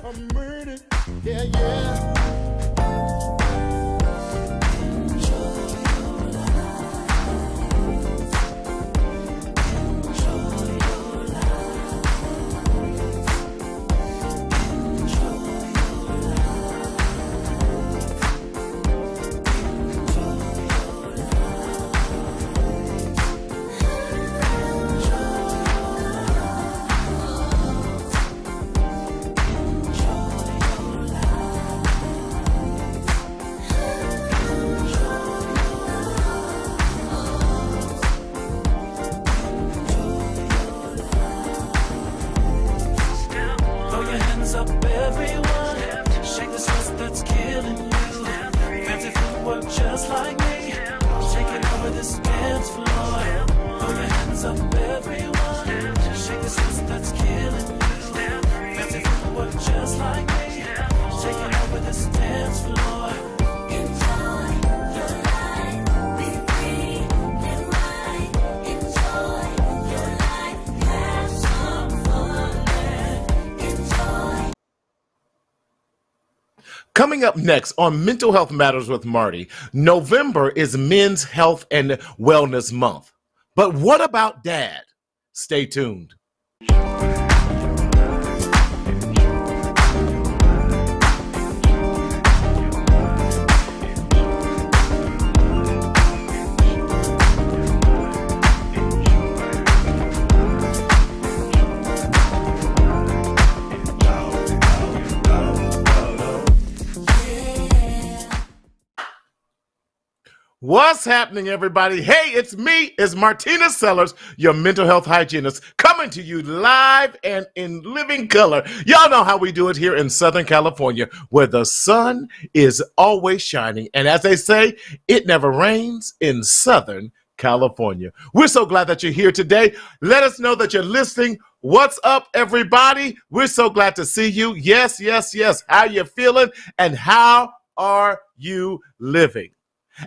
I'm ready. Yeah, yeah. Coming up next on Mental Health Matters with Marty, November is Men's Health and Wellness Month. But what about Dad? Stay tuned. What's happening, everybody? Hey, it's me, it's Martina Sellers, your mental health hygienist, coming to you live and in living color. Y'all know how we do it here in Southern California, where the sun is always shining. And as they say, it never rains in Southern California. We're so glad that you're here today. Let us know that you're listening. What's up, everybody? We're so glad to see you. Yes, yes, yes. How you feeling? And how are you living?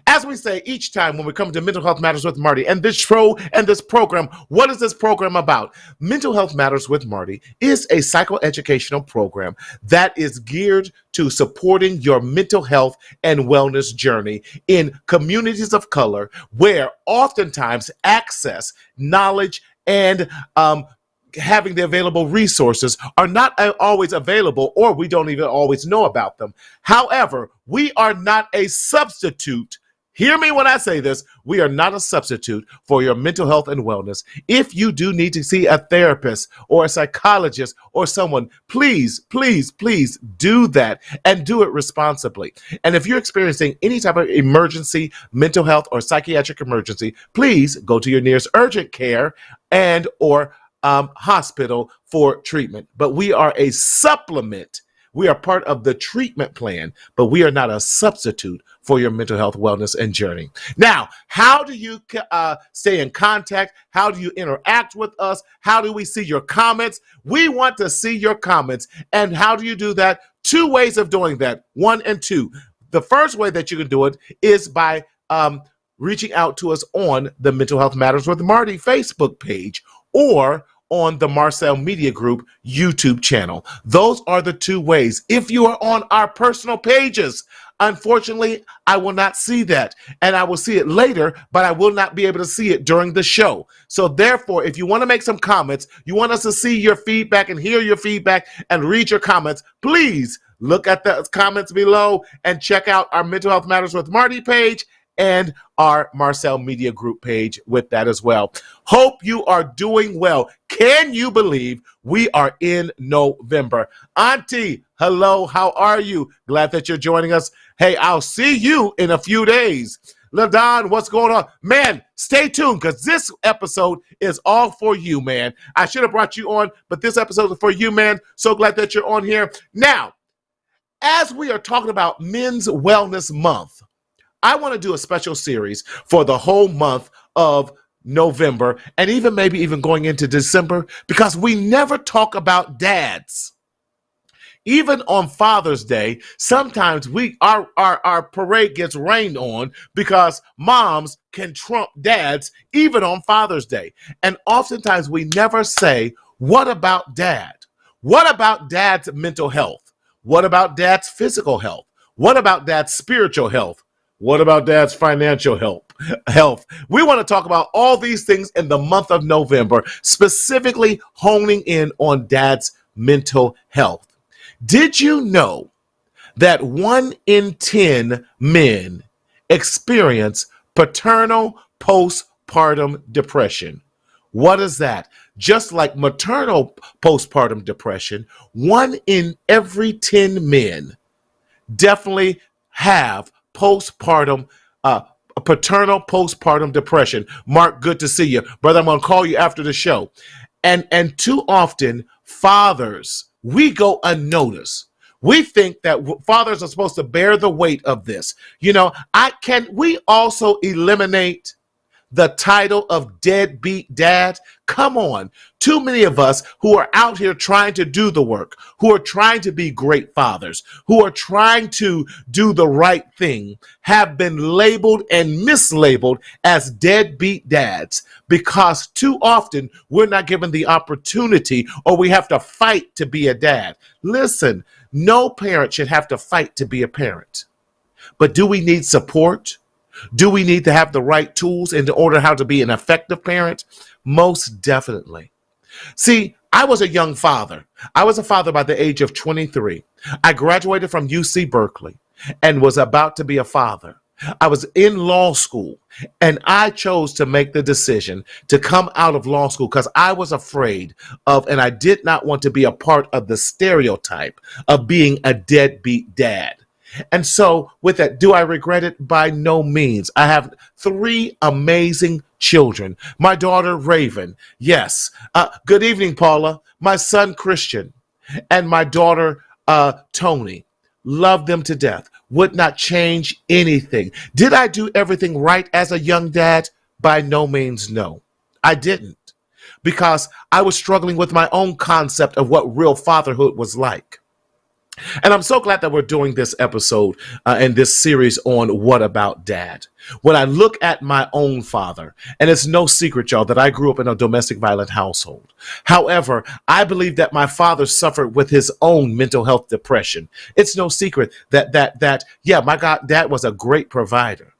As we say each time when we come to Mental Health Matters with Marty and this show and this program, what is this program about? Mental Health Matters with Marty is a psychoeducational program that is geared to supporting your mental health and wellness journey in communities of color where oftentimes access, knowledge, and having the available resources are not always available, or we don't even always know about them. However, we are not a substitute. Hear me when I say this. We are not a substitute for your mental health and wellness. If you do need to see a therapist or a psychologist or someone, please, please, please do that and do it responsibly. And if you're experiencing any type of emergency, mental health or psychiatric emergency, please go to your nearest urgent care and or hospital for treatment. But we are a supplement. We are part of the treatment plan, but we are not a substitute for your mental health, wellness, and journey. Now, how do you stay in contact? How do you interact with us? How do we see your comments? We want to see your comments. And how do you do that? Two ways of doing that, 1 and 2. The first way that you can do it is by reaching out to us on the Mental Health Matters with Marty Facebook page or on the Marcel Media Group YouTube channel. Those are the two ways. If you are on our personal pages, unfortunately, I will not see that. And I will see it later, but I will not be able to see it during the show. So therefore, if you want to make some comments, you want us to see your feedback and hear your feedback and read your comments, please look at the comments below and check out our Mental Health Matters with Marty page and our Marcel Media Group page with that as well. Hope you are doing well. Can you believe we are in November? Auntie, hello, how are you? Glad that you're joining us. Hey, I'll see you in a few days. LaDon, what's going on? Man, stay tuned because this episode is all for you, man. I should have brought you on, but this episode is for you, man. So glad that you're on here. Now, as we are talking about Men's Wellness Month, I want to do a special series for the whole month of November and maybe even going into December because we never talk about dads. Even on Father's Day, sometimes our parade gets rained on because moms can trump dads even on Father's Day. And oftentimes we never say, what about dad? What about dad's mental health? What about dad's physical health? What about dad's spiritual health? What about dad's financial health? We want to talk about all these things in the month of November, specifically honing in on dad's mental health. Did you know that 1 in 10 men experience paternal postpartum depression? What is that? Just like maternal postpartum depression, 1 in every 10 men definitely have postpartum, paternal postpartum depression. Mark, good to see you. Brother, I'm going to call you after the show. And too often, fathers, we go unnoticed. We think that fathers are supposed to bear the weight of this. Can we also eliminate the title of deadbeat dad? Come on. Too many of us who are out here trying to do the work, who are trying to be great fathers, who are trying to do the right thing, have been labeled and mislabeled as deadbeat dads because too often we're not given the opportunity, or we have to fight to be a dad. Listen, no parent should have to fight to be a parent. But do we need support? Do we need to have the right tools in order how to be an effective parent? Most definitely. See, I was a young father. I was a father by the age of 23. I graduated from UC Berkeley and was about to be a father. I was in law school, and I chose to make the decision to come out of law school because I was afraid of, and I did not want to be a part of the stereotype of being a deadbeat dad. And so with that, do I regret it? By no means. I have 3 amazing children. My daughter, Raven. Yes. Good evening, Paula. My son, Christian. And my daughter, Tony. Love them to death. Would not change anything. Did I do everything right as a young dad? By no means, no. I didn't. Because I was struggling with my own concept of what real fatherhood was like. And I'm so glad that we're doing this episode and this series on What About Dad? When I look at my own father, and it's no secret, y'all, that I grew up in a domestic violent household. However, I believe that my father suffered with his own mental health depression. It's no secret that my dad was a great provider,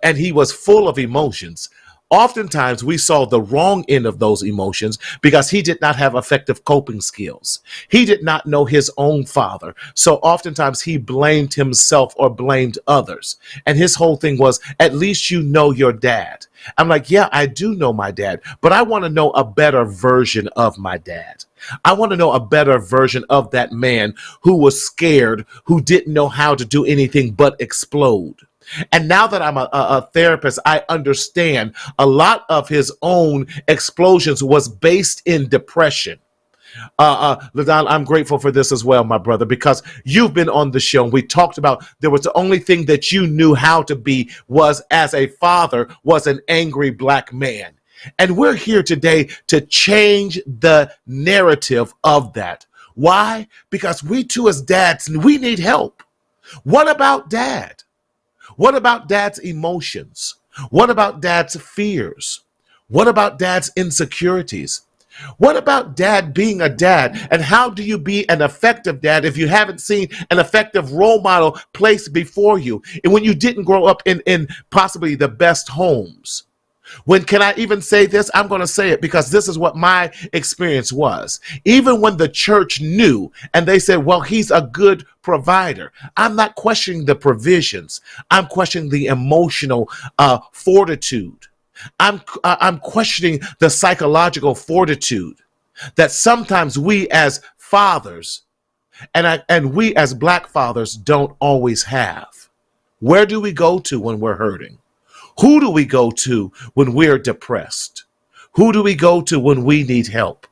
and he was full of emotions. Oftentimes, we saw the wrong end of those emotions because he did not have effective coping skills. He did not know his own father. So oftentimes he blamed himself or blamed others. And his whole thing was, at least you know your dad. I'm like, yeah, I do know my dad, but I want to know a better version of my dad. I want to know a better version of that man who was scared, who didn't know how to do anything but explode. And now that I'm a therapist, I understand a lot of his own explosions was based in depression. LaDon, I'm grateful for this as well, my brother, because you've been on the show and we talked about there was the only thing that you knew how to be was as a father was an angry black man. And we're here today to change the narrative of that. Why? Because we too as dads, we need help. What about dad? What about dad's emotions? What about dad's fears? What about dad's insecurities? What about dad being a dad? And how do you be an effective dad if you haven't seen an effective role model placed before you? And when you didn't grow up in possibly the best homes? When can I even say this? I'm going to say it because this is what my experience was. Even when the church knew and they said, well, he's a good provider. I'm not questioning the provisions. I'm questioning the emotional fortitude. I'm questioning the psychological fortitude that sometimes we as fathers and we as black fathers don't always have. Where do we go to when we're hurting? Who do we go to when we're depressed? Who do we go to when we need help?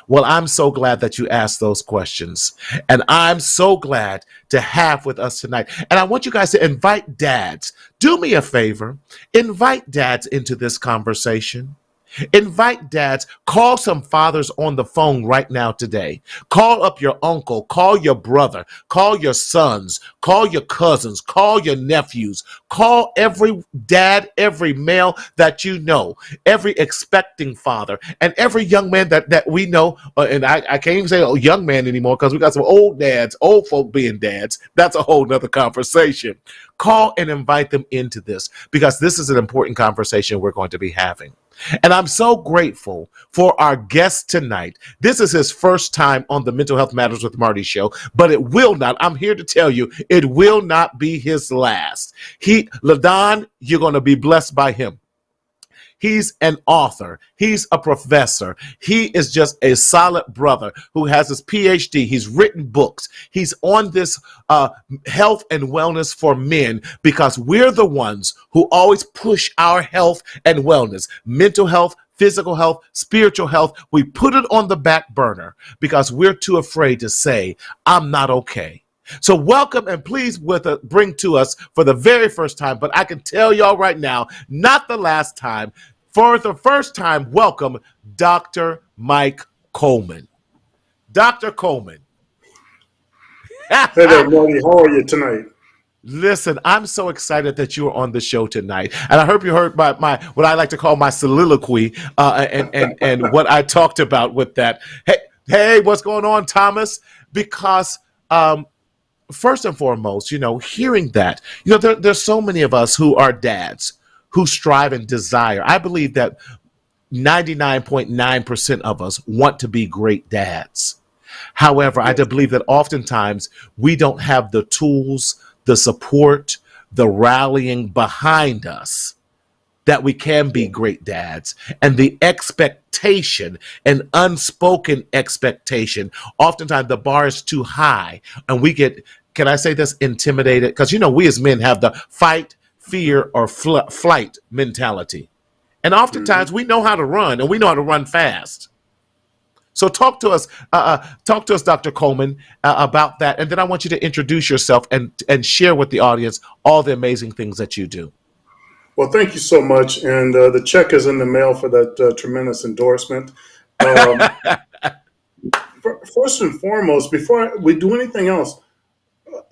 Well, I'm so glad that you asked those questions. And I'm so glad to have with us tonight. And I want you guys to invite dads. Do me a favor. Invite dads into this conversation. Invite dads, call some fathers on the phone right now today. Call up your uncle, call your brother, call your sons, call your cousins, call your nephews, call every dad, every male that you know, every expecting father, and every young man that we know. And I can't even say young man anymore because we got some old dads, old folk being dads. That's a whole nother conversation. Call and invite them into this because this is an important conversation we're going to be having. And I'm so grateful for our guest tonight. This is his first time on the Mental Health Matters with Marty show, but it will not, I'm here to tell you, it will not be his last. LaDon, you're going to be blessed by him. He's an author. He's a professor. He is just a solid brother who has his PhD. He's written books. He's on this health and wellness for men because we're the ones who always push our health and wellness, mental health, physical health, spiritual health. We put it on the back burner because we're too afraid to say, I'm not okay. So welcome and please bring to us for the very first time, but I can tell y'all right now, not the last time, for the first time, welcome Dr. Mike Coleman. Dr. Coleman. Hey there, Marty. How are you tonight? Listen, I'm so excited that you are on the show tonight, and I hope you heard my what I like to call my soliloquy and what I talked about with that. Hey, what's going on, Thomas? Because first and foremost, hearing that, there's so many of us who are dads who strive and desire. I believe that 99.9% of us want to be great dads. However, I do believe that oftentimes we don't have the tools, the support, the rallying behind us that we can be great dads. And the expectation, an unspoken expectation, oftentimes the bar is too high and we get, can I say this, intimidated? Because, we as men have the fight, fear, or flight mentality. And oftentimes we know how to run and we know how to run fast. So talk to us, Dr. Coleman, about that. And then I want you to introduce yourself and share with the audience all the amazing things that you do. Well, thank you so much. And the check is in the mail for that tremendous endorsement. First and foremost, before we do anything else,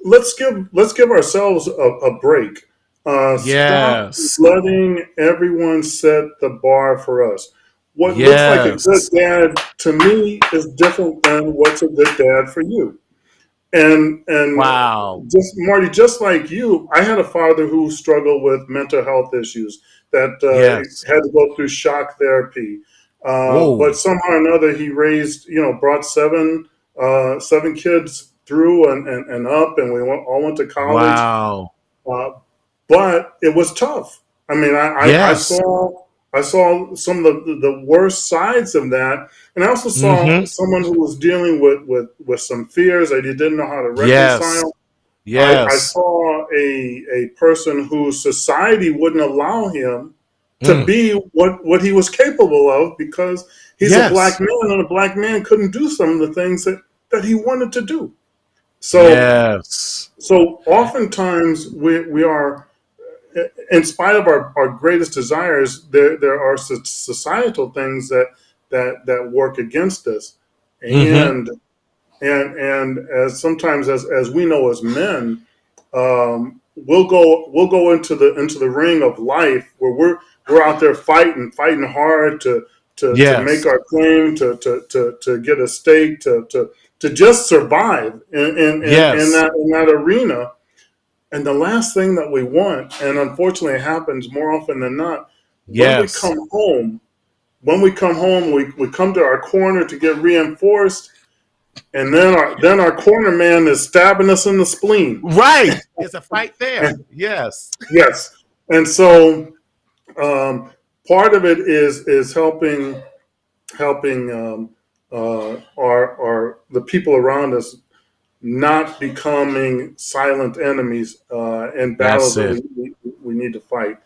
let's give ourselves a break. Yes. Stop letting everyone set the bar for us. What looks like a good dad to me is different than what's a good dad for you. And wow, just Marty, just like you, I had a father who struggled with mental health issues that had to go through shock therapy. But somehow or another, he brought seven kids through and up, and we all went to college. Wow. But it was tough. I mean, I saw some of the worst sides of that, and I also saw someone who was dealing with some fears that he didn't know how to reconcile. Yes. I saw a person whose society wouldn't allow him to be what he was capable of because he's a black man, and a black man couldn't do some of the things that he wanted to do. So, so oftentimes we are, in spite of our greatest desires, there are societal things that work against us, and as sometimes as we know as men, we'll go into the ring of life where we're out there fighting hard to make our claim, to get a stake, to just survive in that arena. And the last thing that we want, and unfortunately it happens more often than not, when we come home, we come to our corner to get reinforced, and then our corner man is stabbing us in the spleen. Right. There's a fight there. Yes. And so part of it is helping the people around us not becoming silent enemies in battles that we need to fight.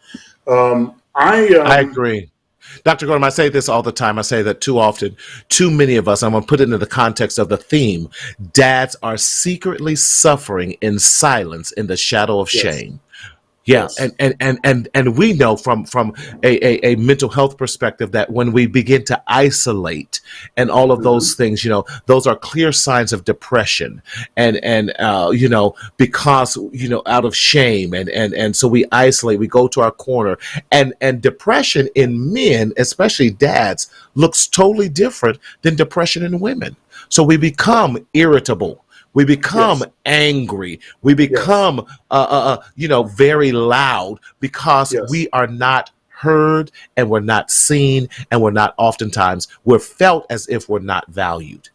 I agree. Dr. Gordon, I say this all the time. I say that too often. Too many of us, I'm going to put it into the context of the theme, dads are secretly suffering in silence in the shadow of shame. Yeah, Yes. and we know from a mental health perspective that when we begin to isolate and all of Hmm. those things, those are clear signs of depression, and because out of shame, and so we isolate, we go to our corner, and depression in men, especially dads, looks totally different than depression in women. So we become irritable. We become Yes. angry. We Yes. become, very loud because Yes. we are not heard and we're not seen and we're not oftentimes, we're felt as if we're not valued.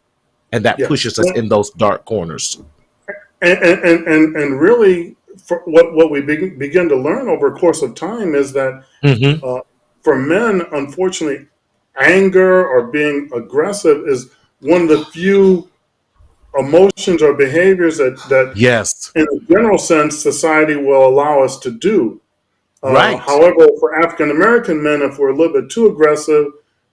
And that Yes. pushes us in those dark corners. And really, for what we begin to learn over a course of time is that Mm-hmm. uh, for men, unfortunately, anger or being aggressive is one of the few emotions or behaviors that Yes. in a general sense, society will allow us to do. Right. However, for African American men, if we're a little bit too aggressive,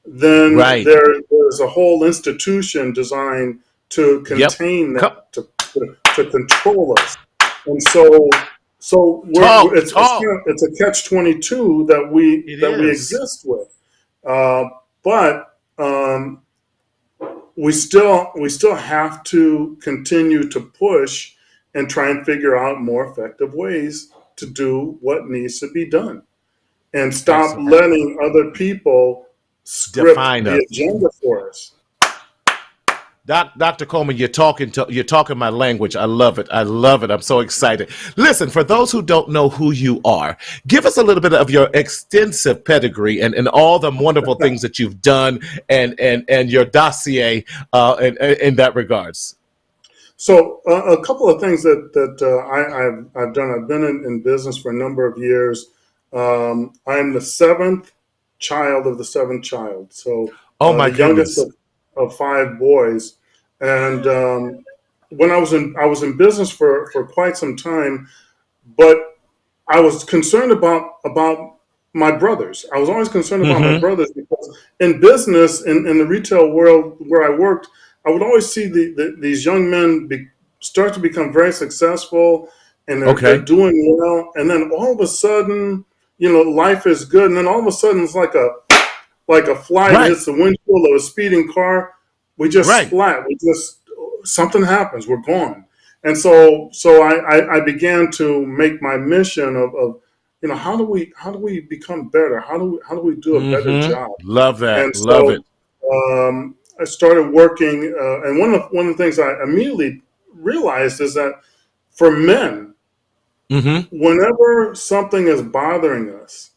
then Right. there's a whole institution designed to Yep. contain that, Come, to control us. And so talk, it's talk. it's a catch-22 It that we is. exist with. But we still have to continue to push and try and figure out more effective ways to do what needs to be done and stop Absolutely. letting other people script Define the us. agenda for us. Dr. Coleman, you're talking my language. I love it. I love it. I'm so excited. Listen, for those who don't know who you are, give us a little bit of your extensive pedigree and all the wonderful things that you've done and your dossier in that regards. So a couple of things I've done. I've been in business for a number of years. I'm the seventh child of the seventh child. So Oh my the youngest goodness. of five boys. And when I was in business for quite some time, but I was concerned about my brothers. I was always concerned about my Mm-hmm. brothers because in business, in the retail world where I worked, I would always see these young men start to become very successful, and they're Okay. doing well, and then all of a sudden, life is good, and then all of a sudden it's like a fly that Right. hits the windshield of a speeding car. We just Right. splat. We just something happens. We're gone. And so I began to make my mission of how do we become better? How do we do a better Mm-hmm. job? Love that. And Love it. so I started working, and one of the things I immediately realized is that for men, Mm-hmm. whenever something is bothering us,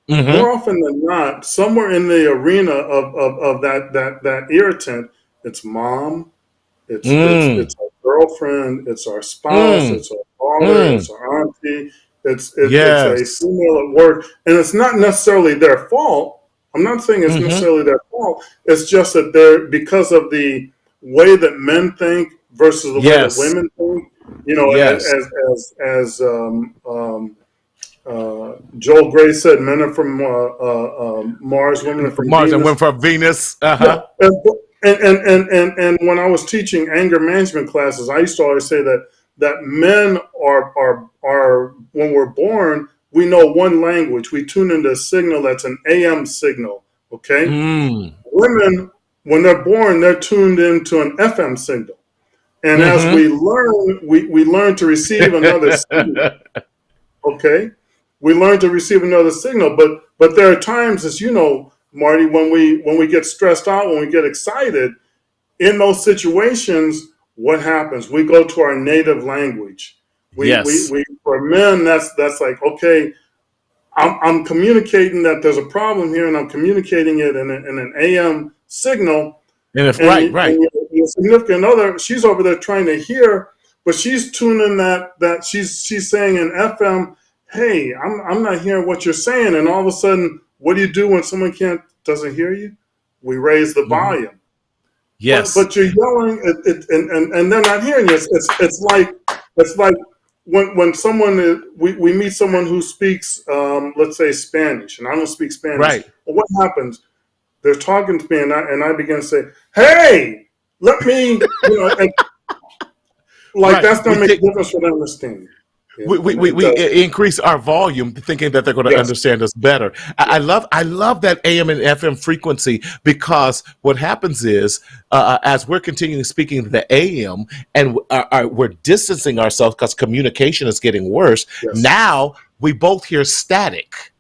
more Mm-hmm. often than not, somewhere in the arena of that irritant, it's mom, Mm. it's our girlfriend, it's our spouse, Mm. it's our daughter, Mm. it's our auntie, it's a Yes. female at work, and it's not necessarily their fault. I'm not saying it's Mm-hmm. necessarily their fault. It's just that they're because of the way that men think versus the way that Yes. women think. Yes. Joel Gray said, "Men are from Mars, women are from Mars and Venus." went for Venus. Yeah, Uh-huh. and when I was teaching anger management classes, I used to always say that men are when we're born, we know one language. We tune into a signal that's an AM signal. Okay, Mm. women when they're born, they're tuned into an FM signal, and as Mm-hmm. we learn, we learn to receive another signal. Okay, we learn to receive another signal, but there are times, as you know, Marty, when we get stressed out, when we get excited in those situations, what happens? We go to our native language. Yes. We for men, that's like, okay, I'm communicating that there's a problem here, and I'm communicating it in an AM signal, And if and, right, you, and right. your significant other, she's over there trying to hear, but she's tuning that she's saying in FM, hey, I'm not hearing what you're saying, and all of a sudden, what do you do when someone doesn't hear you? We raise the Mm-hmm. volume, Yes. but you're yelling, and they're not hearing you. It's like when someone we meet someone who speaks, let's say Spanish, and I don't speak Spanish. Right. Well, what happens? They're talking to me, and I begin to say, "Hey, let me," and like Right. that's We gonna make think a difference for them understanding. And it does. We increase our volume thinking that they're going to Yes. understand us better. Yes. I love that AM and FM frequency, because what happens is, as we're continuing speaking the AM, and we're distancing ourselves because communication is getting worse. Yes. Now we both hear static.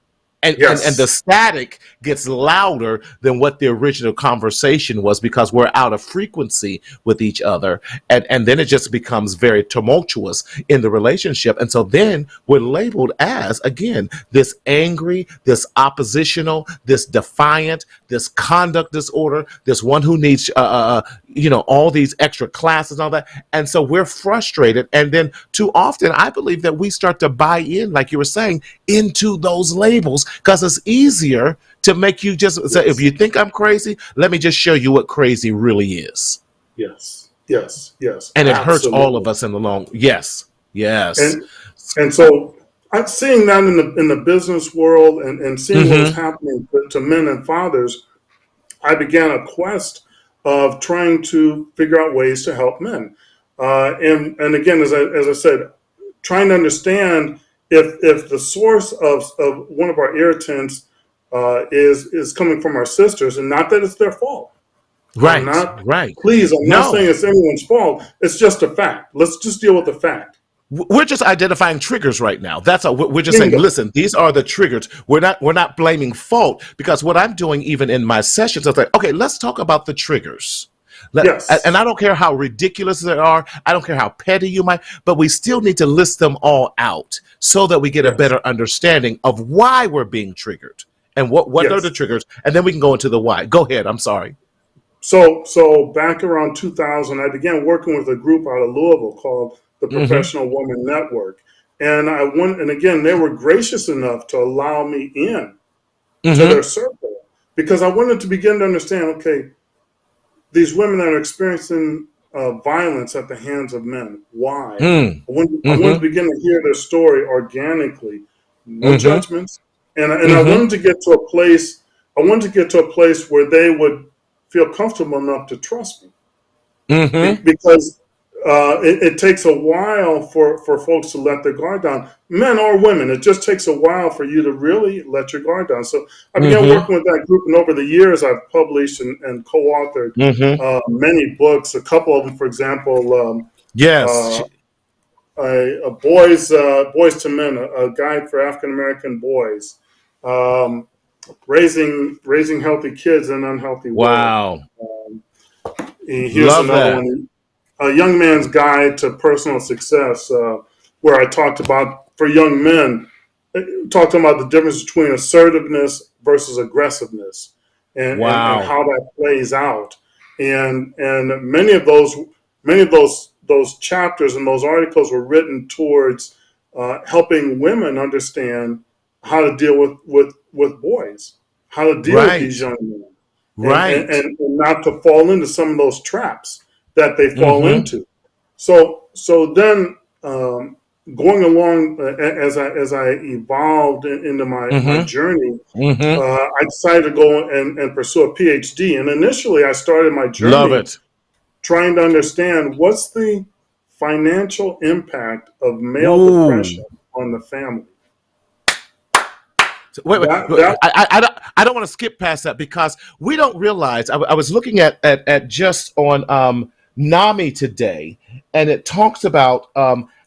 And the Yes. static gets louder than what the original conversation was, because we're out of frequency with each other, and then it just becomes very tumultuous in the relationship, and so then we're labeled as, again, this angry, this oppositional, this defiant, this conduct disorder, this one who needs all these extra classes and all that, and so we're frustrated, and then too often I believe that we start to buy in, like you were saying, into those labels, because it's easier to make you just say, if you think I'm crazy, let me just show you what crazy really is. Yes. Yes. Yes. And it hurts all of Absolutely. us in the long. Yes. Yes. And so I'm seeing that in the business world, and seeing what was Mm-hmm. happening to men and fathers, I began a quest of trying to figure out ways to help men. And again, as I said, trying to understand if the source of one of our irritants is coming from our sisters, and not that it's their fault. I'm Right. not, Right. please, I'm not No. saying it's anyone's fault. It's just a fact. Let's just deal with the fact. We're just identifying triggers right now. That's all. We're just saying, Bingo. listen, these are the triggers. We're not blaming fault, because what I'm doing, even in my sessions, I was like, okay, let's talk about the triggers. And Yes. I don't care how ridiculous they are. I don't care how petty you might, but we still need to list them all out so that we get a Yes. better understanding of why we're being triggered, and what are the Yes. triggers, and then we can go into the why. Go ahead. I'm sorry. So back around 2000, I began working with a group out of Louisville called the Mm-hmm. Professional Woman Network. And I went, and again, they were gracious enough to allow me in to their Mm-hmm. circle, because I wanted to begin to understand, okay, these women that are experiencing violence at the hands of men, why? I wanted to Mm-hmm. begin to hear their story organically, no Mm-hmm. judgments, and I Mm-hmm. wanted to get to a place. I wanted to get to a place where they would feel comfortable enough to trust me, Mm-hmm. because it takes a while for folks to let their guard down, men or women. It just takes a while for you to really let your guard down. So I began Mm-hmm. working with that group, and over the years, I've published and co-authored Mm-hmm. many books. A couple of them, for example, Yes. uh, a boys to men, a guide for African American boys, um, raising healthy kids in an unhealthy world. Wow. Um, Here's Love another that. one: A Young Man's Guide to Personal Success, where I talked about, for young men, talked about the difference between assertiveness versus aggressiveness, and Wow. how that plays out. And many of those chapters and those articles were written towards helping women understand how to deal with boys, how to deal with Right. these young men, Right. and not to fall into some of those traps that they fall Mm-hmm. into. So then, going along, as I evolved into my Mm-hmm. journey, Mm-hmm. I decided to go and pursue a PhD. And initially, I started my Love journey it. trying to understand what's the financial impact of male Ooh. depression on the family. So, wait, wait. That I don't want to skip past that, because we don't realize. I was looking at just on NAMI today, and it talks about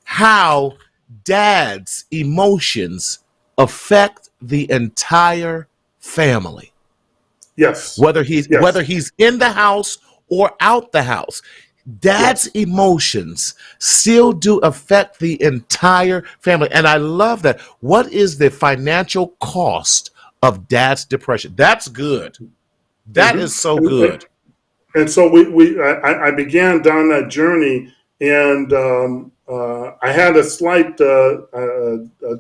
how dad's emotions affect the entire family, yes, whether yes, he's in the house or out the house. Dad's yes. emotions still do affect the entire family. And I love that. What is the financial cost of dad's depression? That's good. That hmm is so And, good. and so I began down that journey, and I had a slight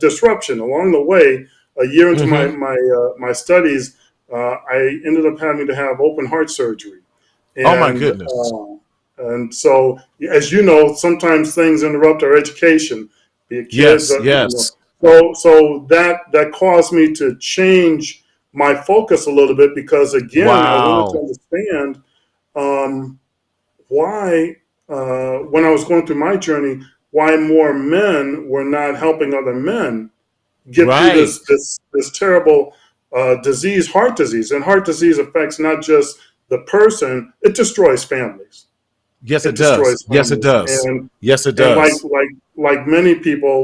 disruption along the way. A year into my Mm-hmm. my studies, I ended up having to have open heart surgery, Oh my and goodness. so, as you know, sometimes things interrupt our education. Be it kids, Yes, yes. so that caused me to change my focus a little bit, because again, I wanted to Wow. understand, why, when I was going through my journey, why more men were not helping other men get through Right. this terrible disease, heart disease. And heart disease affects not just the person; it destroys families. Yes, It it does. destroys Yes, it families. does. Yes, it And does. like many people,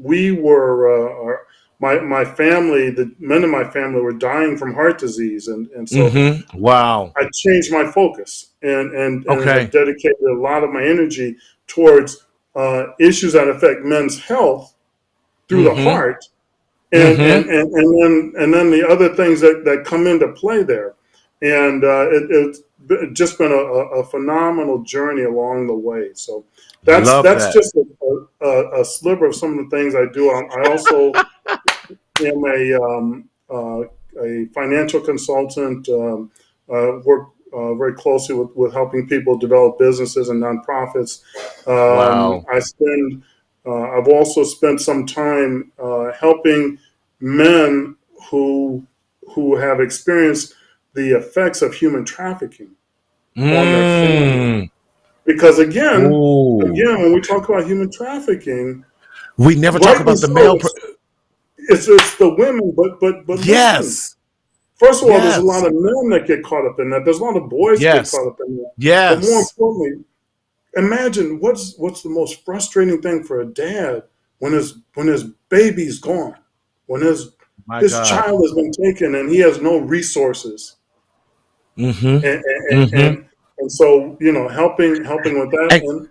we were my family. The men in my family were dying from heart disease, and so Wow. I changed my focus and have Okay. dedicated a lot of my energy towards issues that affect men's health through the Mm-hmm. heart, Mm-hmm. and then the other things that come into play there, and it's just been a phenomenal journey along the way. So Love that's that. just a sliver of some of the things I do. I also am a financial consultant. Work very closely with helping people develop businesses and nonprofits. Wow. I've also spent some time helping men who have experienced the effects of human trafficking on their family. Mm. Because again, Ooh. when we talk about human trafficking, We never talk rightly about the so, male. it's the women. But listen, Yes. first of all, there's a lot Yes. of men that get caught up in that. There's a lot of boys get Yes. caught up in that. But more Yes. importantly, imagine what's the most frustrating thing for a dad when his baby's gone, when My his God. child has been taken and he has no resources, Mm-hmm. and Mm-hmm. so helping with that, And and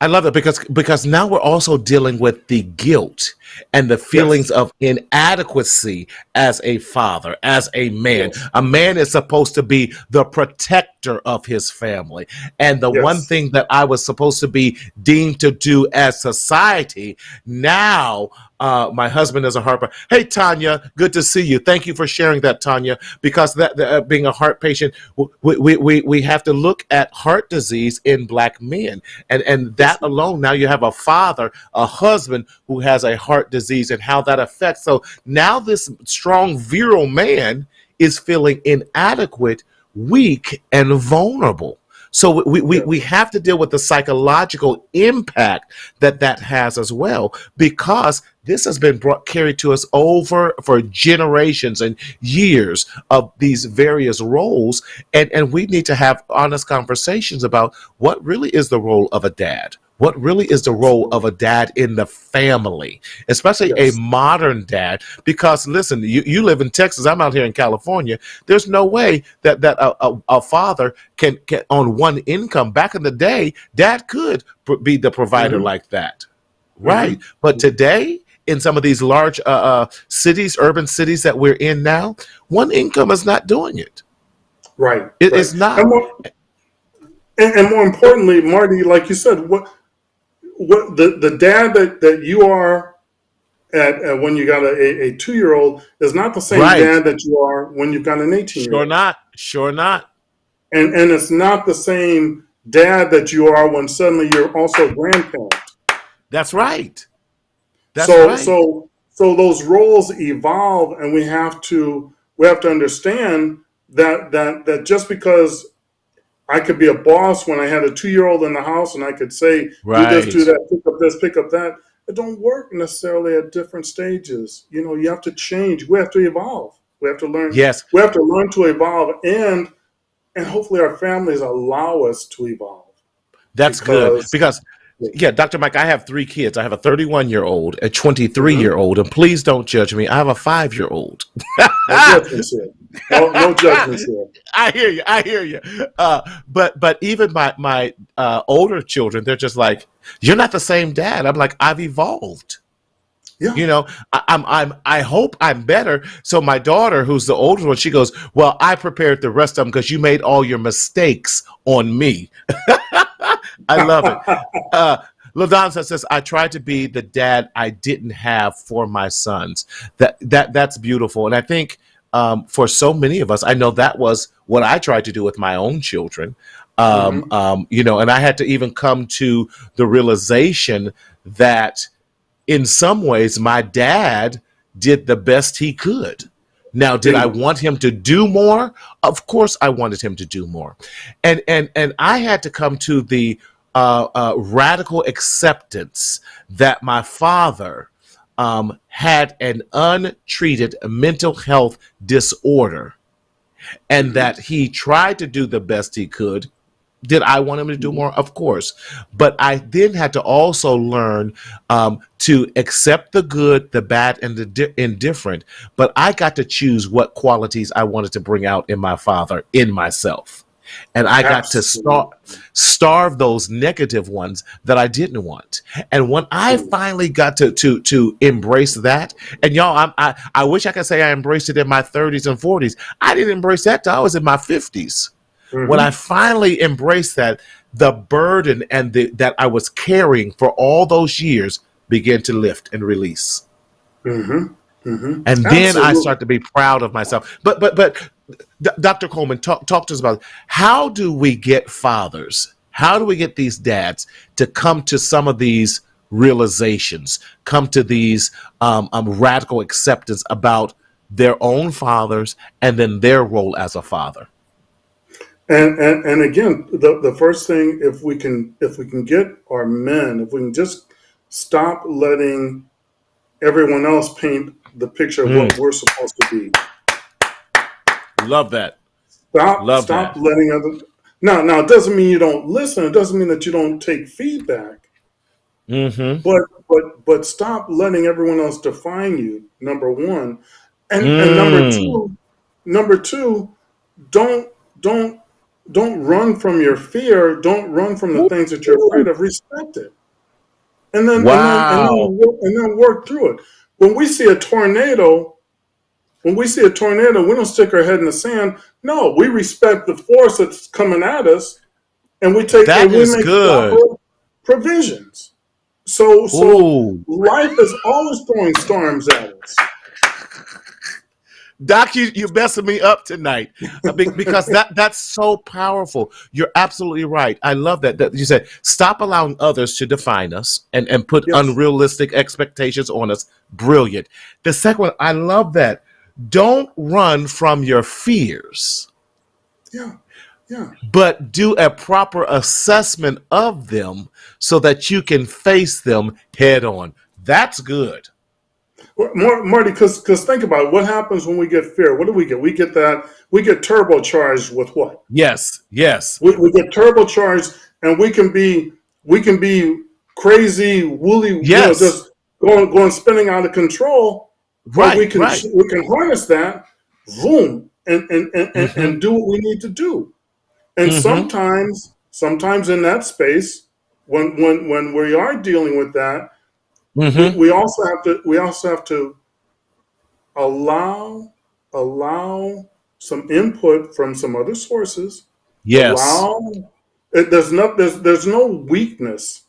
I love it because now we're also dealing with the guilt and the feelings yes, of inadequacy as a father, as a man. yes, A man is supposed to be the protector of his family. And the one yes, thing that I was supposed to be deemed to do as society, now my husband is a heart. Hey, Tanya, good to see you. Thank you for sharing that, Tanya, because that being a heart patient, we have to look at heart disease in Black men. And yes, that alone, now you have a father, a husband who has a heart disease and how that affects. So now this strong, virile man is feeling inadequate, weak, and vulnerable. So we yes, have to deal with the psychological impact that has as well, because this has been carried to us over for generations and years of these various roles. And we need to have honest conversations about what really is the role of a dad. What really is the role of absolutely, a dad in the family, especially a yes, modern dad? Because listen, you live in Texas, I'm out here in California. There's no way that a father can on one income. Back in the day, dad could be the provider hmm like that, right? hmm But today, in some of these large cities, urban cities that we're in now, one income is not doing it. right, It right, is not. and more importantly, Marty, like you said, what the dad that you are at when you got a 2 year old is not the same Right. dad that you are when you've got an 18-year Sure old, not. Sure not. and it's not the same dad that you are when suddenly you're also a grandparent. That's right. That's So right. those roles evolve, and we have to understand that just because I could be a boss when I had a 2 year old in the house and I could say, do this, Right. do that, pick up this, pick up that. It don't work necessarily at different stages. You have to change. We have to evolve. We have to learn. Yes, We have to learn to evolve, and hopefully our families allow us to evolve that's good. because Because yeah, Dr. Mike, I have three kids. I have a 31-year-old, a 23 mhm, year old, and please don't judge me. I have a 5-year-old. no judgments here. No judgments here. I hear you. I hear you. But even my older children, they're just like, "You're not the same dad." I'm like, "I've evolved." Yeah. You know, I hope I'm better. So my daughter, who's the oldest one, she goes, "Well, I prepared the rest of them because you made all your mistakes on me." I love it. Uh, Ladonza says, "I tried to be the dad I didn't have for my sons." That's beautiful, and I think for so many of us, I know that was what I tried to do with my own children. hmm And I had to even come to the realization that in some ways my dad did the best he could. Now, did I Bingo. want him to do more? Of course I wanted him to do more. And I had to come to the radical acceptance that my father had an untreated mental health disorder, and that he tried to do the best he could. Did I want him to do more? Of course. But I then had to also learn to accept the good, the bad, and the indifferent. But I got to choose what qualities I wanted to bring out in my father, in myself. And I got to starve those negative ones that I didn't want. And when I finally got to embrace that, and y'all, I wish I could say I embraced it in my 30s and 40s. I didn't embrace that till I was in my 50s. When I finally embraced that, the burden and that I was carrying for all those years began to lift and release. And then I start to be proud of myself. But Dr. Coleman, talk to us about how do we get fathers? How do we get these dads to come to some of these realizations, come to these radical acceptance about their own fathers and then their role as a father? And again, the first thing, if we can get our men, if we can just stop letting everyone else paint the picture of what we're supposed to be. Love that. Stop letting others. Now it doesn't mean you don't listen. It doesn't mean that you don't take feedback. But stop letting everyone else define you. Number one, and number two, don't run from your fear. Don't run from the things that you're afraid of. Respect it, and then work through it. When we see a tornado, we don't stick our head in the sand. No, we respect the force that's coming at us, and we make proper provisions. So life is always throwing storms at us. Doc, you're messing me up tonight because that's so powerful. You're absolutely right. I love that you said stop allowing others to define us and put unrealistic expectations on us. Brilliant. The second one, I love that. Don't run from your fears. Yeah. But do a proper assessment of them so that you can face them head on. That's good. Marty, because think about it. What happens when we get fear? What do we get? We get turbocharged with what? Yes. We get turbocharged, and we can be crazy, woolly, just going spinning out of control. Right. We can harness that, boom, and do what we need to do. And sometimes in that space, when we are dealing with that. We also have to allow some input from some other sources. Yes. There's no weakness.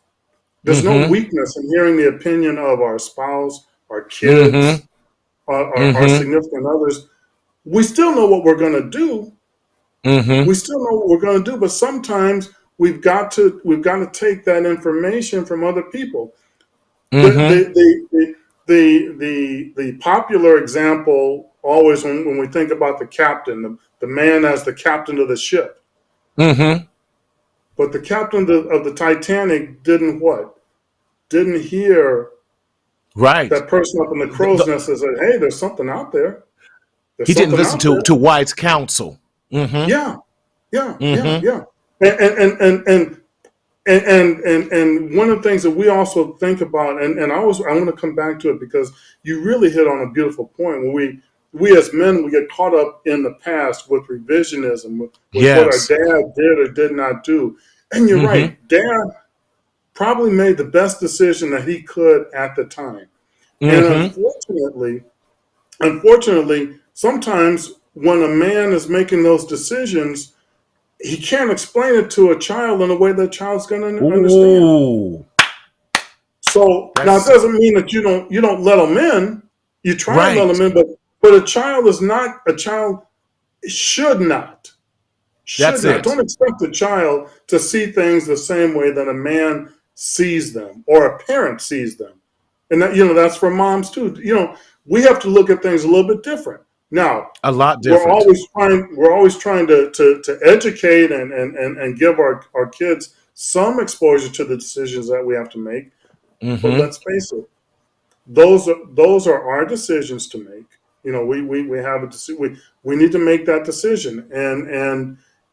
There's no weakness in hearing the opinion of our spouse, our kids, our significant others. We still know what we're going to do. We still know what we're going to do, but sometimes we've got to take that information from other people. The popular example always when we think about the captain, the man as the captain of the ship. But the captain of the Titanic didn't hear that person up in the crow's nest and said, "Hey, there's something out there." He didn't listen to wise counsel. Yeah. And one of the things that we also think about, and I want to come back to it because you really hit on a beautiful point. When we as men, we get caught up in the past with revisionism, with what our dad did or did not do. And you're right, Dad probably made the best decision that he could at the time. And unfortunately, sometimes when a man is making those decisions, he can't explain it to a child in a way that child's going to understand. So now it doesn't mean that you don't let them in. You try to let them in, but a child should not. Don't expect a child to see things the same way that a man sees them or a parent sees them. And that, that's for moms too. We have to look at things a little bit different. Now, a lot different. We're always trying to educate and give our kids some exposure to the decisions that we have to make. But Mm-hmm. let's face it, those are our decisions to make. We have we need to make that decision,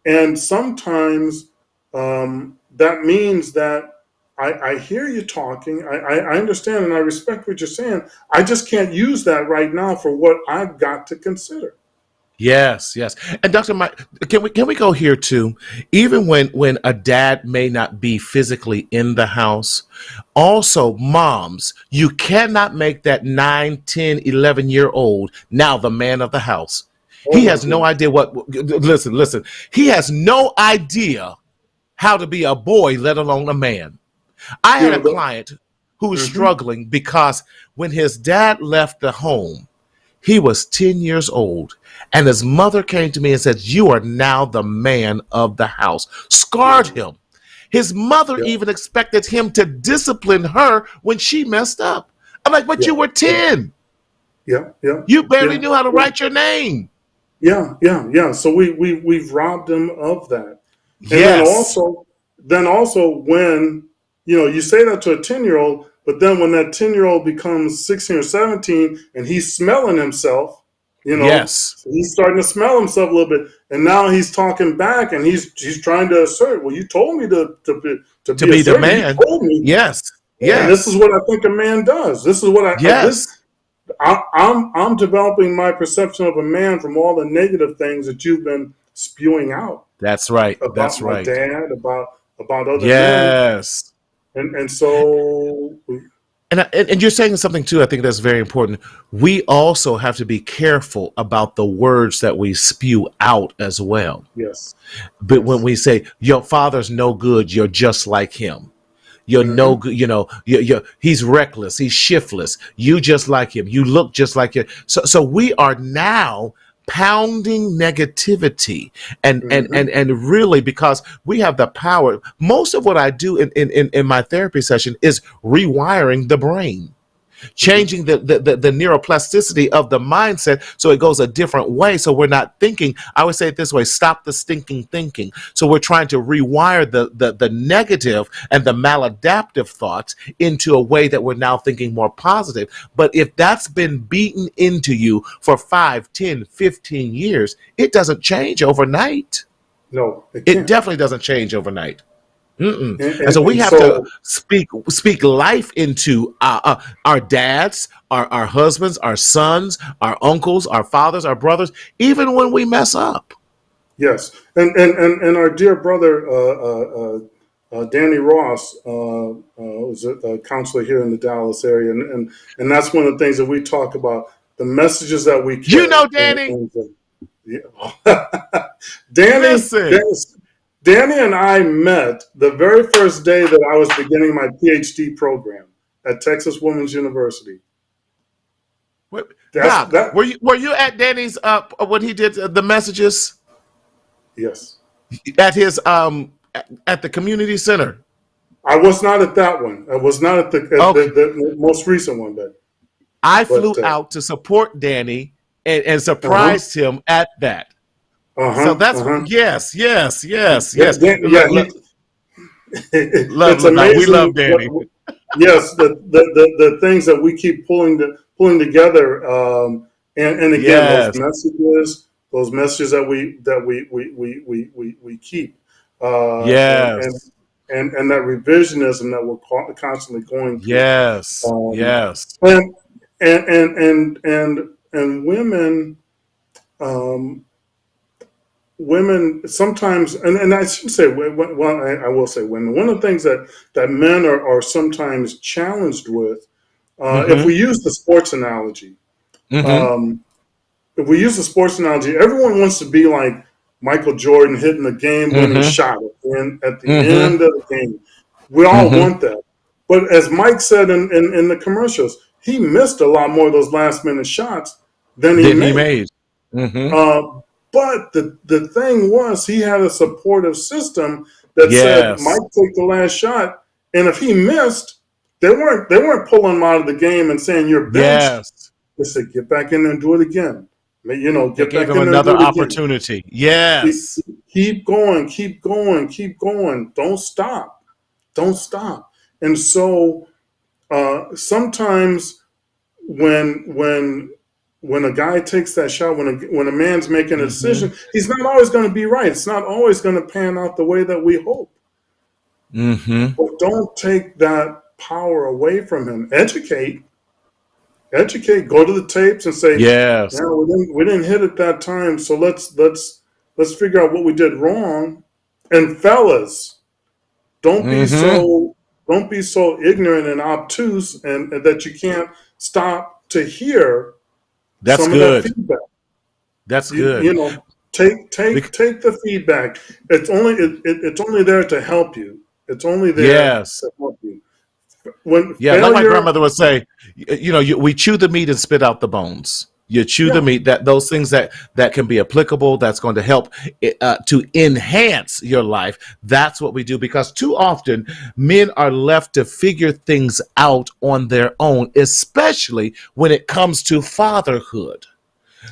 and sometimes that means that I hear you talking. I understand and I respect what you're saying. I just can't use that right now for what I've got to consider. Yes, yes. And Dr. Mike, can we go here too? Even when a dad may not be physically in the house, also moms, you cannot make that 9, 10, 11-year old now the man of the house. Oh He my has no goodness. idea listen. He has no idea how to be a boy, let alone a man. I You had a know the. client who was Hmm. struggling because when his dad left the home, he was 10 years old, and his mother came to me and said, "You are now the man of the house." Scarred Yeah. him. His mother Yeah. even expected him to discipline her when she messed up. I'm like, but Yeah. you were Yeah. 10. Yeah. Yeah. You barely Yeah. knew how to Yeah. write your name. Yeah, yeah, yeah. So we've robbed them of that, and Yes. then also when you say that to a 10-year-old, but then when that 10-year-old becomes 16 or 17 and he's smelling himself, Yes. so he's starting to smell himself a little bit, and now he's talking back and he's trying to assert. Well, you told me to To be be the assertive. You man. told me, Yes. and this is Yes. what I think a man does. This is what this Yes. I'm developing my perception of a man from all the negative things that you've been spewing out That's right. about That's my right. dad, about other men, Yes. and so And you're saying something too. I think that's very important. We also have to be careful about the words that we spew out as well. yes, But when yes, we say your father's no good, you're just like him. You're no mm-hmm, good. He's reckless. He's shiftless. You just like him. You look just like him. So we are now pounding negativity mm-hmm, and really, because we have the power. Most of what I do in my therapy session is rewiring the brain, mm-hmm. changing the neuroplasticity of the mindset so it goes a different way. So we're not thinking, I would say it this way, stop the stinking thinking. So we're trying to rewire the negative and the maladaptive thoughts into a way that we're now thinking more positive. But if that's been beaten into you for 5, 10, 15 years, it doesn't change overnight. No, it It can't. definitely doesn't change overnight. Mm-mm. And, And and so we and have to so speak life into our dads, our husbands, our sons, our uncles, our fathers, our brothers, even when we mess up. yes, and our dear brother Danny Ross was a counselor here in the Dallas area, and that's one of the things that we talk about, the messages that we You carry, know, Danny, yeah. Danny, listen. Danny, Danny and I met the very first day that I was beginning my PhD program at Texas Women's University. That's Doc, that. were you at Danny's when he did the messages Yes, at his at the community center? I was not at that one. I was not at Okay. the most recent one, I flew but out to support Danny and uh-huh, surprised him at that. So uh-huh, that's uh-huh. yes, yes, yes, yes. Yeah, Love, it's love, we love amazing Danny. yes, the things that we keep pulling together, and again Yes, those messages that we keep, and yes, and that revisionism that we're constantly going through, yes, um, yes. and and women. Um, Women sometimes, and I shouldn't say, well, I will say women. One of the things that men are sometimes challenged with, if Mm-hmm. we use the sports analogy, Mm-hmm. um, everyone wants to be like Michael Jordan hitting the game-winning Mm-hmm. shot at the Mm-hmm. end of the game. We all Mm-hmm. want that, but as Mike said in the commercials, he missed a lot more of those last-minute shots than he Then he made. made. Mm-hmm. Uh, but the thing was, he had a supportive system that said, "Mike, Yes. take the last shot," and if he missed, they weren't pulling him out of the game and saying you're benched. Yes. They said, "Get back in there and do it again." They Get gave back him in there and another do it again. opportunity. Yes. Keep going, keep going, keep going. Don't stop. Don't stop. And so sometimes when a guy takes that shot, when a man's making a decision, he's not always going to be right. It's not always going to pan out the way that we hope. But don't take that power away from him. Educate. Go to the tapes and say, yes, yeah, we didn't hit it that time, so let's figure out what we did wrong. And fellas, don't be so ignorant and obtuse and that you can't stop to hear some of that feedback. That's good. You know, take the feedback. It's only there to help you. It's only there to help you. Like my grandmother would say, we chew the meat and spit out the bones. You chew the meat, those things that can be applicable, that's going to help to enhance your life. That's what we do, because too often men are left to figure things out on their own, especially when it comes to fatherhood.